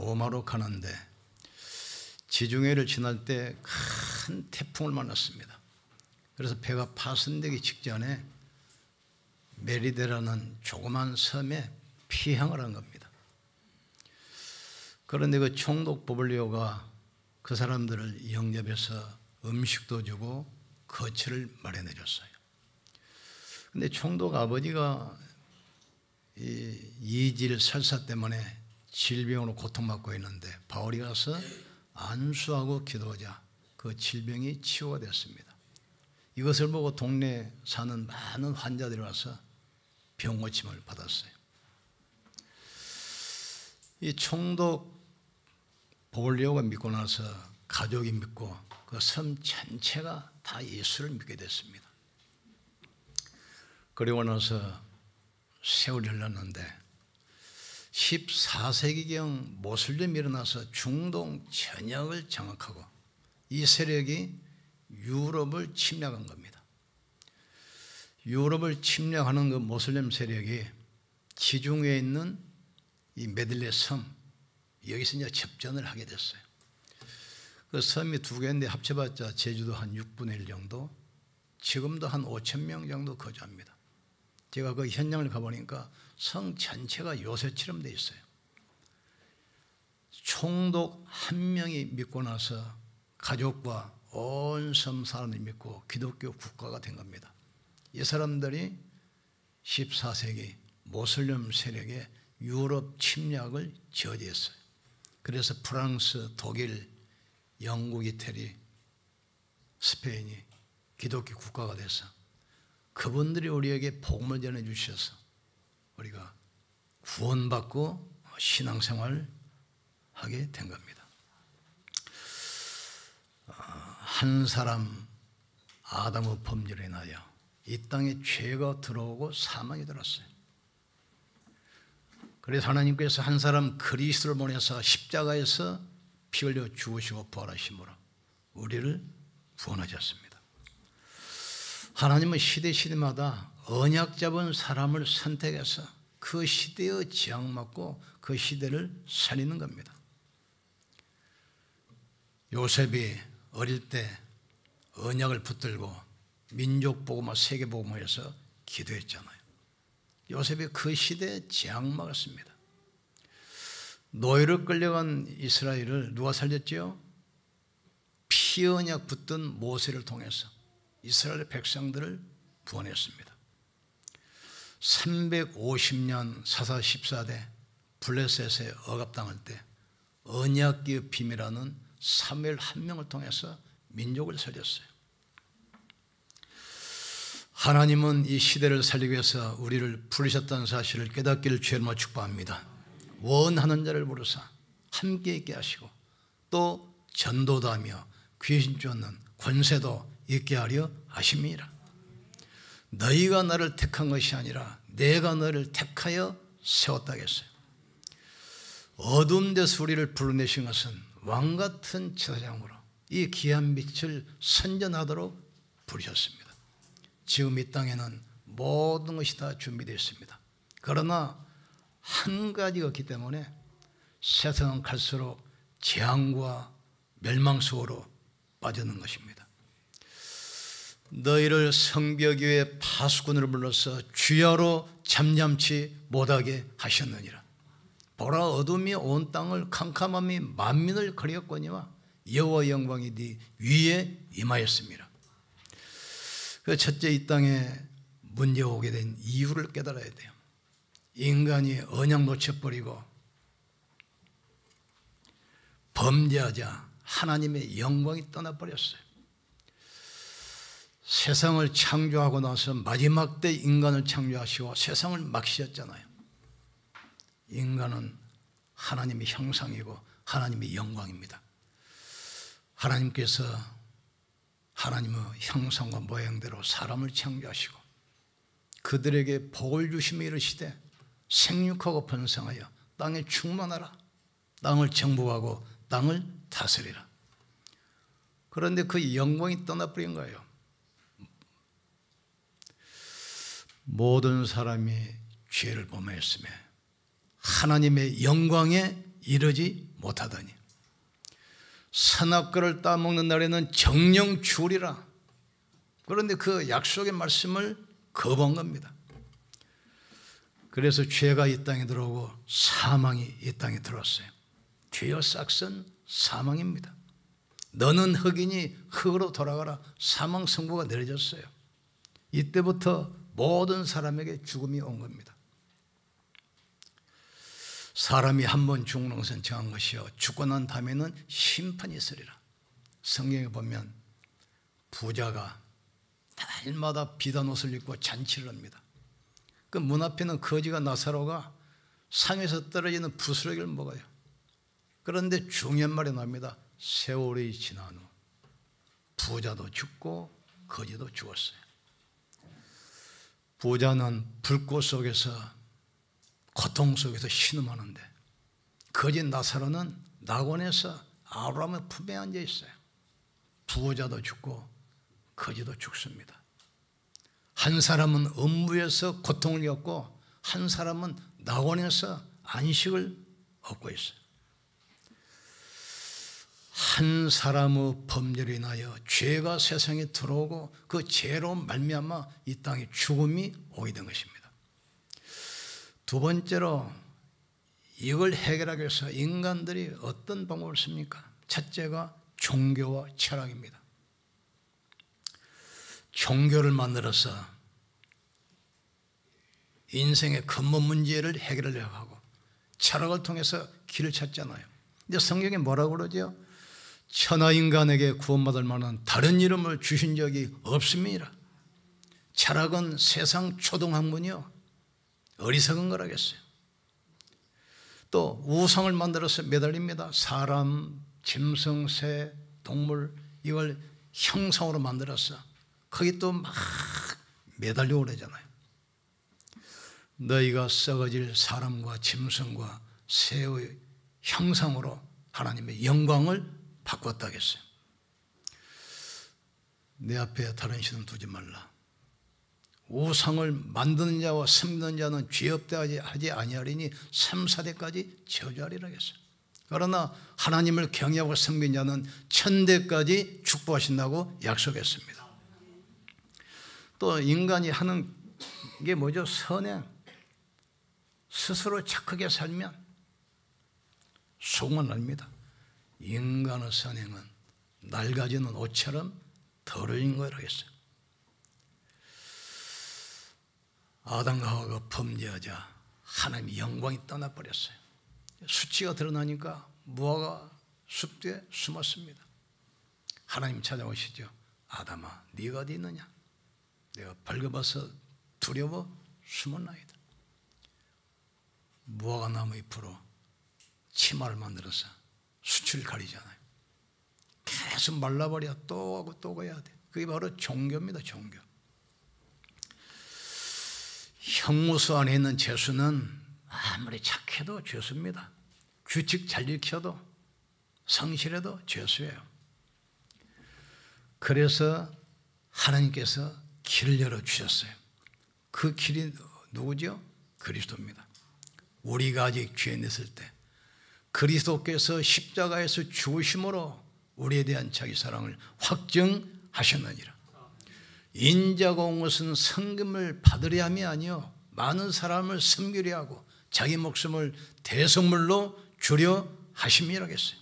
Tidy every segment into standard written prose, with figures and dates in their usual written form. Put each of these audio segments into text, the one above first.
로마로 가는데 지중해를 지날 때 큰 태풍을 만났습니다. 그래서 배가 파손되기 직전에 메리데라는 조그만 섬에 피항을 한 겁니다. 그런데 그 총독 보블리오가 그 사람들을 영접해서 음식도 주고 거처를 마련해 줬어요. 근데 총독 아버지가 이질 설사 때문에 질병으로 고통받고 있는데 바울이 가서 안수하고 기도하자 그 질병이 치유가 됐습니다. 이것을 보고 동네에 사는 많은 환자들이 와서 병고침을 받았어요. 이 총독 보블리오가 믿고 나서 가족이 믿고 그 섬 전체가 다 예수를 믿게 됐습니다. 그리고 나서 세월이 흘렀는데 14세기경 모슬림이 일어나서 중동 전역을 장악하고 이 세력이 유럽을 침략한 겁니다. 유럽을 침략하는 그 모슬림 세력이 지중해에 있는 이 메들레 섬 여기서 이제 접전을 하게 됐어요. 그 섬이 두 개인데 합쳐봤자 제주도 한 6분의 1 정도, 지금도 한 5천 명 정도 거주합니다. 제가 그 현장을 가보니까 성 전체가 요새처럼 돼 있어요. 총독 한 명이 믿고 나서 가족과 온 섬 사람들이 믿고 기독교 국가가 된 겁니다. 이 사람들이 14세기 모슬림 세력의 유럽 침략을 저지했어요. 그래서 프랑스, 독일, 영국, 이태리, 스페인이 기독교 국가가 돼서 그분들이 우리에게 복음을 전해주셔서 우리가 구원받고 신앙생활을 하게 된 겁니다. 한 사람 아담의 범죄로 인하여 이 땅에 죄가 들어오고 사망이 들었어요. 그래서 하나님께서 한 사람 그리스도를 보내서 십자가에서 피 흘려 죽으시고 부활하심으로 우리를 구원하셨습니다. 하나님은 시대마다 언약 잡은 사람을 선택해서 그 시대의 지향맞고 그 시대를 살리는 겁니다. 요셉이 어릴 때 언약을 붙들고 민족복음화 세계복음화해서 기도했잖아요. 요셉이 그 시대에 지향맞았습니다. 노예로 끌려간 이스라엘을 누가 살렸지요? 피언약 붙든 모세를 통해서 이스라엘 백성들을 구원했습니다. 350년 사사 14대 블레셋에 억압당할 때 언약의 비밀하는 사무엘 한 명을 통해서 민족을 살렸어요. 하나님은 이 시대를 살리기 위해서 우리를 부르셨다는 사실을 깨닫기를 주님으로 축복합니다. 원하는 자를 부르사 함께 있게 하시고 또 전도도 하며 귀신 쫓는 권세도 있게 하려 하심이라. 너희가 나를 택한 것이 아니라 내가 너를 택하여 세웠다 했어요. 어두운 데서 우리를 불러내신 것은 왕같은 제사장으로 이 귀한 빛을 선전하도록 부르셨습니다. 지금 이 땅에는 모든 것이 다 준비되어 있습니다. 그러나 한 가지가 없기 때문에 세상은 갈수록 재앙과 멸망 속으로 빠지는 것입니다. 너희를 성벽 위에 파수꾼으로 불러서 주야로 잠잠치 못하게 하셨느니라. 보라, 어둠이 온 땅을 캄캄함이 만민을 가리었거니와 여호와의 영광이 네 위에 임하였습니다. 그 첫째, 이 땅에 문제 오게 된 이유를 깨달아야 돼요. 인간이 언약 놓쳐버리고 범죄하자 하나님의 영광이 떠나버렸어요. 세상을 창조하고 나서 마지막 때 인간을 창조하시고 세상을 막으셨잖아요. 인간은 하나님의 형상이고 하나님의 영광입니다. 하나님께서 하나님의 형상과 모양대로 사람을 창조하시고 그들에게 복을 주시며 이르시되 생육하고 번성하여 땅에 충만하라. 땅을 정복하고 땅을 다스리라. 그런데 그 영광이 떠나버린 거예요. 모든 사람이 죄를 범하였으며 하나님의 영광에 이르지 못하더니 선악과를 따먹는 날에는 정령 죽으리라. 그런데 그 약속의 말씀을 거부한 겁니다. 그래서 죄가 이 땅에 들어오고 사망이 이 땅에 들어왔어요. 죄의 싹은 사망입니다. 너는 흙이니 흙으로 돌아가라. 사망 선고가 내려졌어요. 이때부터 모든 사람에게 죽음이 온 겁니다. 사람이 한 번 죽는 것은 정한 것이요 죽고 난 다음에는 심판이 있으리라. 성경에 보면 부자가 날마다 비단 옷을 입고 잔치를 합니다. 그 문 앞에는 거지가 나사로가 상에서 떨어지는 부스러기를 먹어요. 그런데 중요한 말이 나옵니다. 세월이 지난 후 부자도 죽고 거지도 죽었어요. 부자는 불꽃 속에서 고통 속에서 신음하는데 거지 나사로는 낙원에서 아브라함의 품에 앉아 있어요. 부자도 죽고 거지도 죽습니다. 한 사람은 음부에서 고통을 겪고 한 사람은 낙원에서 안식을 얻고 있어요. 한 사람의 범죄로 인하여 죄가 세상에 들어오고 그 죄로 말미암아 이 땅에 죽음이 오게 된 것입니다. 두 번째로 이걸 해결하기 위해서 인간들이 어떤 방법을 씁니까? 첫째가 종교와 철학입니다. 종교를 만들어서 인생의 근본 문제를 해결하려고 하고 철학을 통해서 길을 찾잖아요. 근데 성경에 뭐라고 그러죠? 천하인간에게 구원받을 만한 다른 이름을 주신 적이 없습니다. 철학은 세상 초등학문이요 어리석은 거라겠어요. 또 우상을 만들어서 매달립니다. 사람, 짐승, 새, 동물 이걸 형상으로 만들어서 거기 또 막 매달려고 그러잖아요. 너희가 썩어질 사람과 짐승과 새의 형상으로 하나님의 영광을 바꿨다겠어요. 내 앞에 다른 신은 두지 말라. 우상을 만드는 자와 섬기는 자는 죄 없다 하지 아니하리니 3, 4대까지 저주하리라 했어요. 그러나 하나님을 경외하고 섬긴 자는 천대까지 축복하신다고 약속했습니다. 또 인간이 하는 게 뭐죠? 선행. 스스로 착하게 살면 소망을 납니다. 인간의 선행은 낡아지는 옷처럼 더러운 거라고 했어요. 아담과 하와가 범죄하자 하나님의 영광이 떠나버렸어요. 수치가 드러나니까 무화과 숲 뒤에 숨었습니다. 하나님 찾아오시죠. 아담아 네가 어디 있느냐? 내가 벌거벗어 두려워 숨었나이다. 무화과 나무 잎으로 치마를 만들어서 수치를 가리잖아요. 계속 말라버려 또 하고 또 가야 돼. 그게 바로 종교입니다. 종교. 형무소 안에 있는 죄수는 아무리 착해도 죄수입니다. 규칙 잘 지켜도 성실해도 죄수예요. 그래서 하나님께서 길을 열어주셨어요. 그 길이 누구죠? 그리스도입니다. 우리가 아직 죄에 있을 때 그리스도께서 십자가에서 죽으심으로 우리에 대한 자기 사랑을 확증하셨느니라. 인자가 온 것은 섬김을 받으려 함이 아니요 많은 사람을 섬기려 하고 자기 목숨을 대속물로 주려 하심이라 했어요.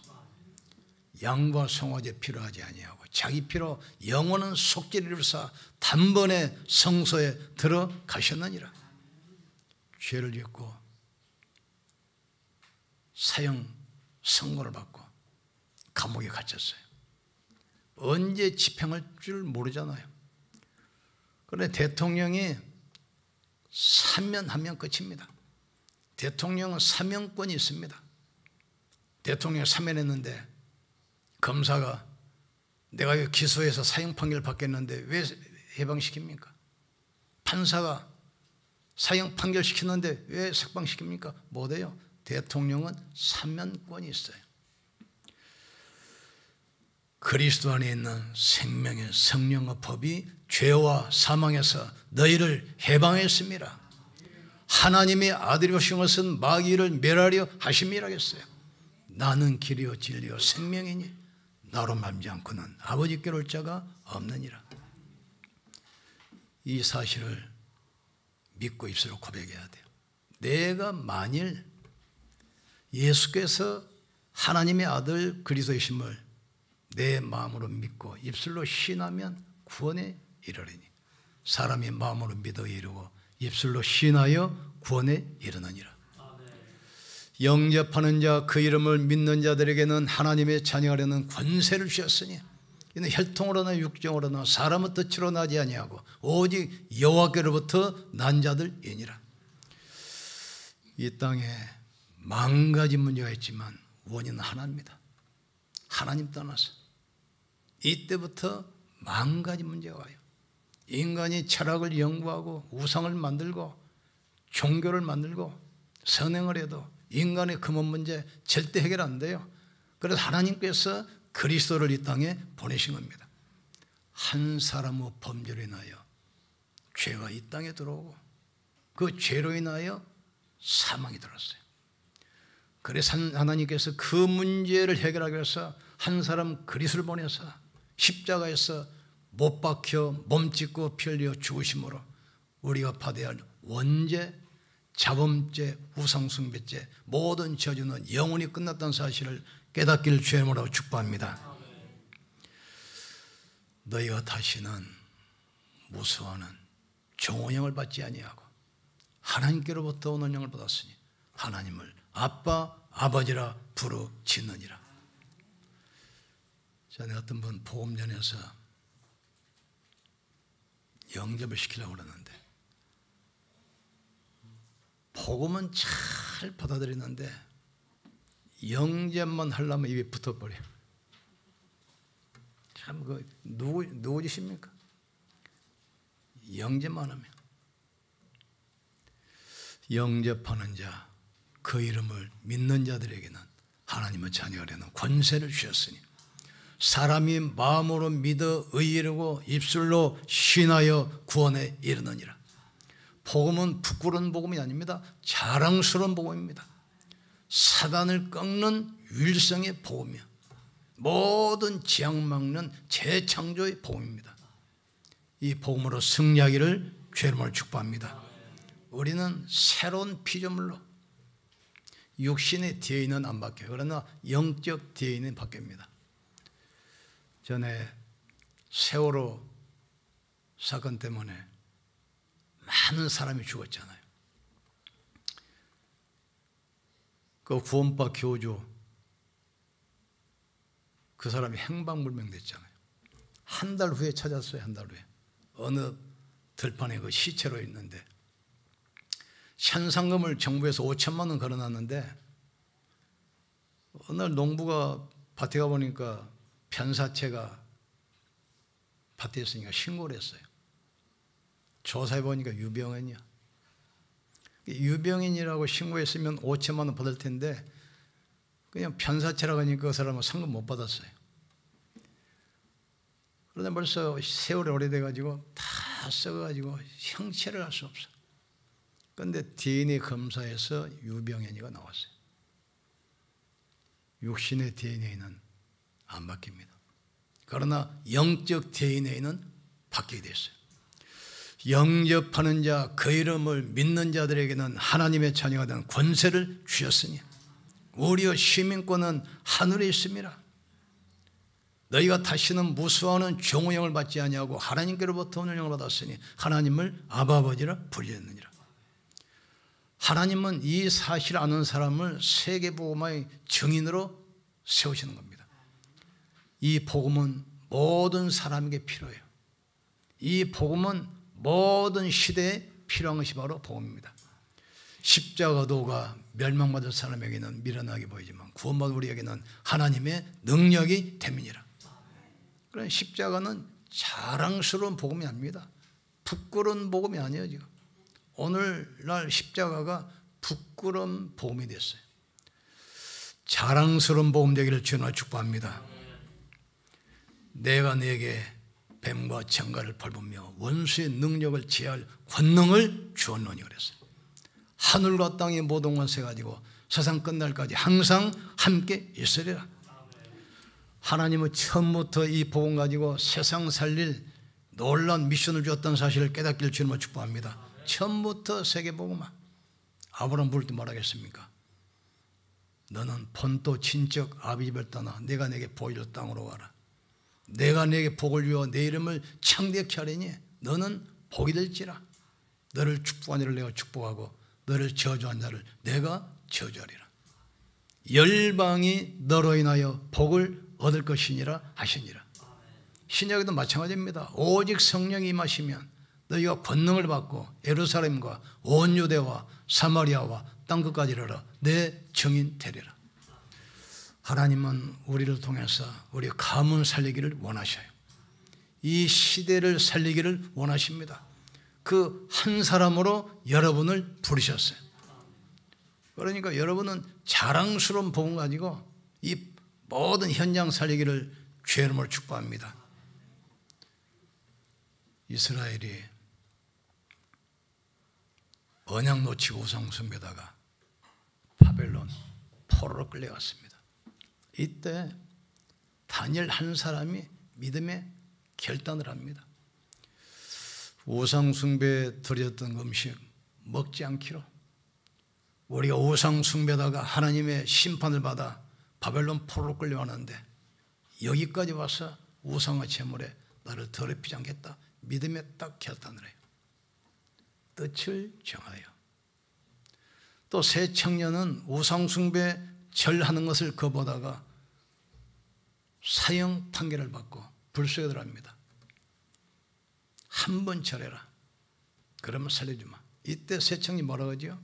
양과 송아지 필요하지 아니하고 자기 피로 영원한 속죄를 이루사 단번에 성소에 들어가셨느니라. 죄를 짓고 사형 선고를 받고 감옥에 갇혔어요. 언제 집행할 줄 모르잖아요. 그런데 대통령이 사면하면 끝입니다. 대통령은 사면권이 있습니다. 대통령이 사면했는데 검사가 내가 기소해서 사형 판결을 받겠는데 왜 해방시킵니까? 판사가 사형 판결시키는데 왜 석방시킵니까? 못해요. 대통령은 사면권이 있어요. 그리스도 안에 있는 생명의 성령의 법이 죄와 사망에서 너희를 해방했습니다. 하나님의 아들이 오신 것은 마귀를 멸하려 하심이라 했어요. 나는 길이요 진리요 생명이니 나로 말미암지 않고는 아버지께로 올 자가 없느니라. 이 사실을 믿고 입술로 고백해야 돼요. 내가 만일 예수께서 하나님의 아들 그리스도이심을 내 마음으로 믿고 입술로 시인하면 구원에 이르리니 사람이 마음으로 믿어 이르고 입술로 시인하여 구원에 이르느니라. 영접하는 자 그 이름을 믿는 자들에게는 하나님의 자녀하려는 권세를 주셨으니 이는 혈통으로나 육정으로나 사람의 뜻으로 나지 아니하고 오직 여호와께로부터 난 자들이니라. 이 땅에 만 가지 문제가 있지만 원인은 하나입니다. 하나님 떠나서 이때부터 만 가지 문제가 와요. 인간이 철학을 연구하고 우상을 만들고 종교를 만들고 선행을 해도 인간의 근원 문제 절대 해결 안 돼요. 그래서 하나님께서 그리스도를 이 땅에 보내신 겁니다. 한 사람의 범죄로 인하여 죄가 이 땅에 들어오고 그 죄로 인하여 사망이 들었어요. 그래서 하나님께서 그 문제를 해결하기 위해서 한 사람 그리스도를 보내서 십자가에서 못 박혀 몸짓고 피 흘려 죽으심으로 우리가 받아야 할 원죄, 자범죄, 우상숭배죄 모든 저주는 영원히 끝났다는 사실을 깨닫기를 주의 이름으로 축복합니다. 너희가 다시는 무서워하는 종호형을 받지 아니하고 하나님께로부터 오는 영을 받았으니 하나님을 아빠, 아버지라 부르짖느니라. 전에 어떤 분 복음전에서 영접을 시키려고 그러는데 복음은 잘 받아들이는데 영접만 하려면 입에 붙어버려. 참 누구 짓입니까? 영접만 하면. 영접하는 자 그 이름을 믿는 자들에게는 하나님의 자녀가 되는 권세를 주셨으니 사람이 마음으로 믿어 의이르고 입술로 신하여 구원에 이르느니라. 복음은 부끄러운 복음이 아닙니다. 자랑스러운 복음입니다. 사단을 꺾는 유일성의 복음이야. 모든 지향 막는 재창조의 복음입니다. 이 복음으로 승리하기를 주의 이름으로 축복합니다. 우리는 새로운 피조물로 육신의 DNA는 안 바뀌어요. 그러나 영적 DNA는 바뀝니다. 전에 세월호 사건 때문에 많은 사람이 죽었잖아요. 그 구원파 교주 그 사람이 행방불명됐잖아요. 한 달 후에 찾았어요. 한 달 후에 어느 들판에 그 시체로 있는데 현상금을 정부에서 5천만 원 걸어놨는데 어느 날 농부가 밭에 가보니까 편사체가 밭에 있으니까 신고를 했어요. 조사해보니까 유병인이야. 유병인이라고 신고했으면 5천만 원 받을 텐데 그냥 편사체라고 하니까 그 사람은 상금 못 받았어요. 그런데 벌써 세월이 오래돼가지고 다 썩어가지고 형체를 알 수 없어. 그런데 DNA 검사에서 유병인이가 나왔어요. 육신의 DNA는 안 바뀝니다. 그러나 영적 DNA는 바뀌게 됐어요. 영접하는 자 그 이름을 믿는 자들에게는 하나님의 자녀가 되는 권세를 주셨으니 우리의 시민권은 하늘에 있습니다. 너희가 다시는 무수하는 종호형을 받지 아니하고 하나님께로부터 오는 영을 받았으니 하나님을 아바 아버지라 부르느니라. 하나님은 이 사실을 아는 사람을 세계복음화의 증인으로 세우시는 겁니다. 이 복음은 모든 사람에게 필요해요. 이 복음은 모든 시대에 필요한 것이 바로 복음입니다. 십자가도가 멸망받을 사람에게는 미련하게 보이지만 구원받은 우리에게는 하나님의 능력이 됨이니라. 그러나 십자가는 자랑스러운 복음이 아닙니다. 부끄러운 복음이 아니에요. 지금 오늘날 십자가가 부끄러운 복음이 됐어요. 자랑스러운 복음 되기를 주님으로 축복합니다. 내가 네게 뱀과 창가를 밟으며 원수의 능력을 제할 권능을 주었노니 그랬어요. 하늘과 땅의 모든 권세 가지고 세상 끝날까지 항상 함께 있으리라. 하나님은 처음부터 이 복음 가지고 세상 살릴 놀라운 미션을 주었던 사실을 깨닫기를 주님으로 축복합니다. 처음부터 세계복음화. 아브라함 부를 때 뭐라겠습니까? 너는 본토 친척 아비집을 떠나 내가 내게 보이를 땅으로 와라. 내가 내게 복을 주어 내 이름을 창대케 하리니 너는 복이 될지라. 너를 축복한 자를 내가 축복하고 너를 저주한 자를 내가 저주하리라. 열방이 너로 인하여 복을 얻을 것이니라 하시니라. 신약에도 마찬가지입니다. 오직 성령이 임하시면 너희가 권능을 받고 예루살렘과 온 유대와 사마리아와 땅끝까지 이르러 내 증인 되리라. 하나님은 우리를 통해서 우리 가문 살리기를 원하셔요. 이 시대를 살리기를 원하십니다. 그 한 사람으로 여러분을 부르셨어요. 그러니까 여러분은 자랑스러운 복음 가지고 이 모든 현장 살리기를 주의 이름으로 축복합니다. 이스라엘이 언약 놓치고 우상 숭배다가 바벨론 포로로 끌려갔습니다. 이때 다니엘 한 사람이 믿음의 결단을 합니다. 우상 숭배에 드렸던 음식 먹지 않기로, 우리가 우상 숭배다가 하나님의 심판을 받아 바벨론 포로로 끌려가는데 여기까지 와서 우상의 제물에 나를 더럽히지 않겠다. 믿음에 딱 결단을 해요. 뜻을 정하여. 또 새 청년은 우상 숭배 절하는 것을 거부하다가 사형 판결을 받고 불속에 들어갑니다. 한 번 절해라. 그러면 살려주마. 이때 새 청년이 뭐라고 하죠?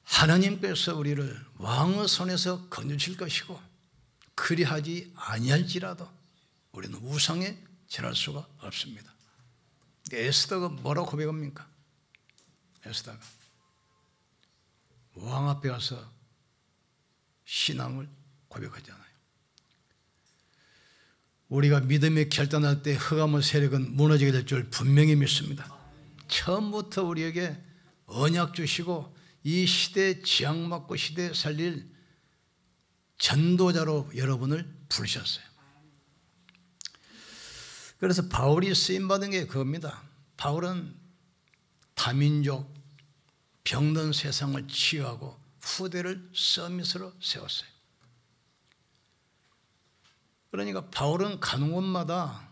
하나님께서 우리를 왕의 손에서 건져칠 것이고 그리하지 아니할지라도 우리는 우상에 절할 수가 없습니다. 에스더가 뭐라고 고백합니까? 에스더가 왕 앞에 가서 신앙을 고백하잖아요. 우리가 믿음에 결단할 때 흑암의 세력은 무너지게 될 줄 분명히 믿습니다. 처음부터 우리에게 언약 주시고 이 시대에 지향받고 시대에 살릴 전도자로 여러분을 부르셨어요. 그래서 바울이 쓰임받은 게 그겁니다. 바울은 다민족 병든 세상을 치유하고 후대를 서밋으로 세웠어요. 그러니까 바울은 가는 곳마다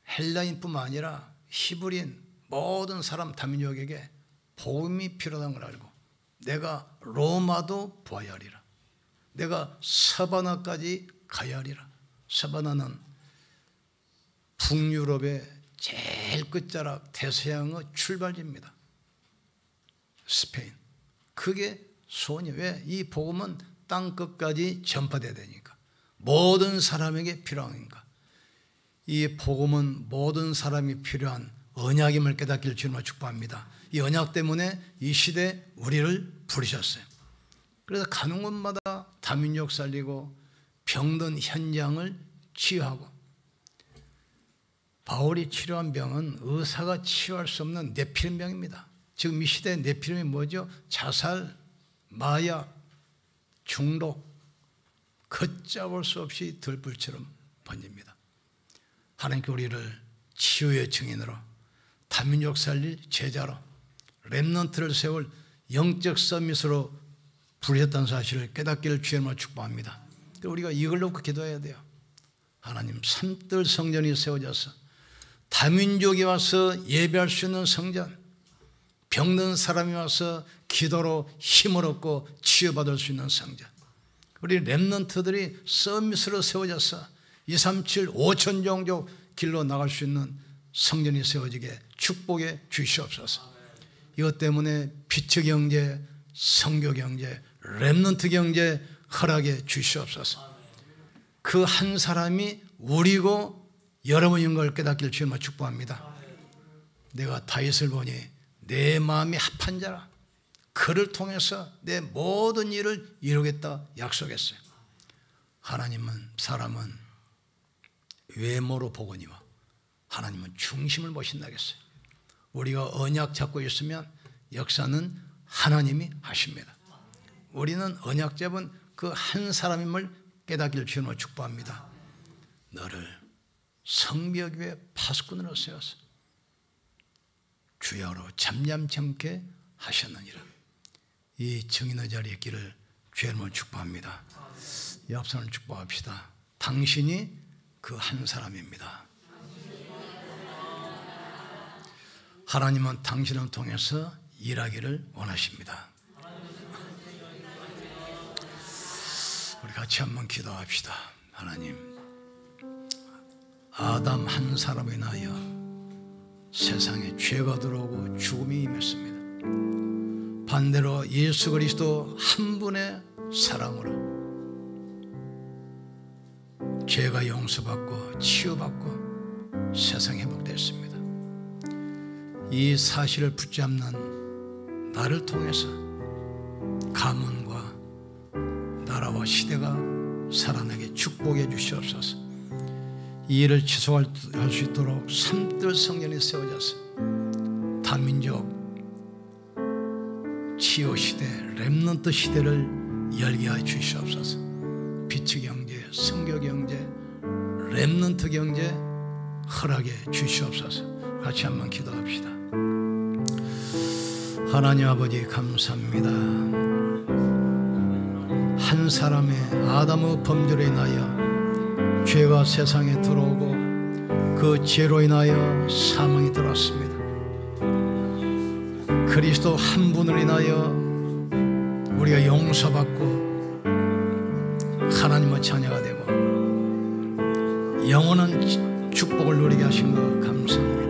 헬라인뿐만 아니라 히브리인 모든 사람 다민족에게 복음이 필요하다는 걸 알고 내가 로마도 보아야 하리라. 내가 서바나까지 가야 하리라. 서바나는 북유럽의 제일 끝자락 대서양의 출발지입니다. 스페인. 그게 소원이에요. 왜? 이 복음은 땅끝까지 전파돼야 되니까. 모든 사람에게 필요하니까. 이 복음은 모든 사람이 필요한 언약임을 깨닫기를 주님으로 축복합니다. 이 언약 때문에 이 시대에 우리를 부르셨어요. 그래서 가는 곳마다 다민족 살리고 병든 현장을 치유하고, 바울이 치료한 병은 의사가 치유할 수 없는 네피림병입니다. 지금 이 시대의 네피림이 뭐죠? 자살, 마약, 중독, 걷잡을 수 없이 들불처럼 번집니다. 하나님께 우리를 치유의 증인으로, 다민족 살릴 제자로, 렘넌트를 세울 영적 서밋으로 부르셨다는 사실을 깨닫기를 주님으로 축복합니다. 우리가 이걸 놓고 기도해야 돼요. 하나님, 산뜰 성전이 세워져서 다민족이 와서 예배할 수 있는 성전, 병든 사람이 와서 기도로 힘을 얻고 치유받을 수 있는 성전, 우리 렘넌트들이 서밋으로 세워져서 237, 5천 종족 길로 나갈 수 있는 성전이 세워지게 축복해 주시옵소서. 이것 때문에 피처 경제, 선교 경제, 렘넌트 경제 허락해 주시옵소서. 그 한 사람이 우리고 여러분인 걸 깨닫기를 주님으로 축복합니다. 내가 다윗을 보니 내 마음이 합한 자라. 그를 통해서 내 모든 일을 이루겠다 약속했어요. 하나님은, 사람은 외모로 보거니와 하나님은 중심을 보신다겠어요. 우리가 언약 잡고 있으면 역사는 하나님이 하십니다. 우리는 언약 잡은 그 한 사람임을 깨닫기를 주님으로 축복합니다. 너를 성벽 위에 파수꾼으로 세워서 주야로 잠잠치 않게 하셨느니라. 이 증인의 자리에 있기를 주님으로 축복합니다. 옆 사람을 축복합시다. 당신이 그 한 사람입니다. 하나님은 당신을 통해서 일하기를 원하십니다. 우리 같이 한번 기도합시다. 하나님, 아담 한 사람을 인하여 세상에 죄가 들어오고 죽음이 임했습니다. 반대로 예수 그리스도 한 분의 사랑으로 죄가 용서받고 치유받고 세상이 회복됐습니다. 이 사실을 붙잡는 나를 통해서 가문과 나라와 시대가 살아나게 축복해 주시옵소서. 이 일을 지속할 수 있도록 삼들 성전이 세워져서 다민족 치유 시대, 렘넌트 시대를 열게 하여 주시옵소서. 빛의 경제, 성교 경제, 렘넌트 경제 허락해 주시옵소서. 같이 한번 기도합시다. 하나님 아버지 감사합니다. 한 사람의 아담의 범죄로 인하여 죄가 세상에 들어오고 그 죄로 인하여 사망이 들어왔습니다. 그리스도 한 분을 인하여 우리가 용서받고 하나님의 자녀가 되고 영원한 축복을 누리게 하신 것 감사합니다.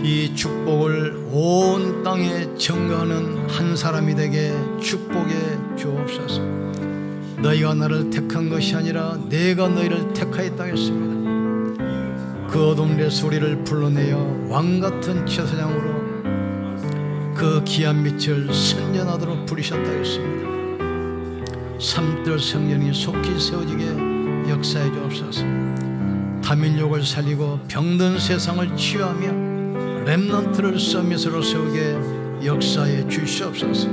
이 축복을 온 땅에 증거하는 한 사람이 되게 축복해 주옵소서. 너희가 나를 택한 것이 아니라 내가 너희를 택하였다 했습니다. 그 어둠에서 우리를 불러내어 왕같은 제사장으로 그 귀한 빛을 선전하도록 부르셨다 했습니다. 삼들 성전이 속히 세워지게 역사해 주옵소서. 다민족을 살리고 병든 세상을 치유하며 렘넌트를 서밋으로 세우게 역사해 주시옵소서.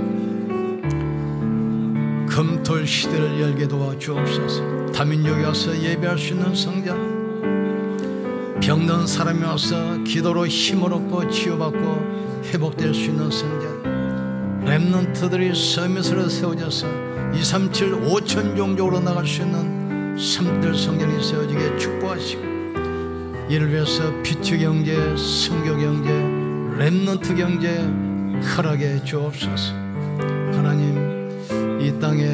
금토일 시대를 열게 도와주옵소서. 다민족이 와서 예배할 수 있는 성전, 병든 사람이 와서 기도로 힘을 얻고 치유받고 회복될 수 있는 성전, 렘넌트들이 서밋으로 세워져서 237, 5천 종족으로 나갈 수 있는 삼들 성전이 세워지게 축복하시고, 이를 위해서 빛의 경제, 성교 경제, 렘넌트 경제 허락해 주옵소서. 하나님, 이 땅에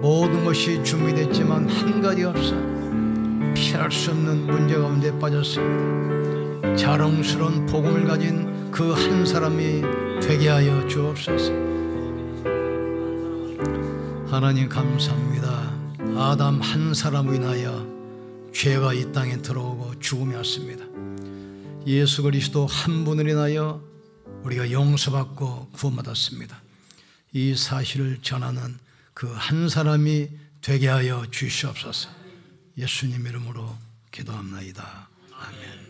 모든 것이 준비됐지만 한 가지 없어 피할 수 없는 문제 가운데 빠졌습니다. 자랑스러운 복음을 가진 그 한 사람이 되게 하여 주옵소서. 하나님 감사합니다. 아담 한 사람으로 인하여 죄가 이 땅에 들어오고 죽음이 왔습니다. 예수 그리스도 한 분을 인하여 우리가 용서받고 구원받았습니다. 이 사실을 전하는 그 한 사람이 되게 하여 주시옵소서. 예수님 이름으로 기도합나이다. 아멘.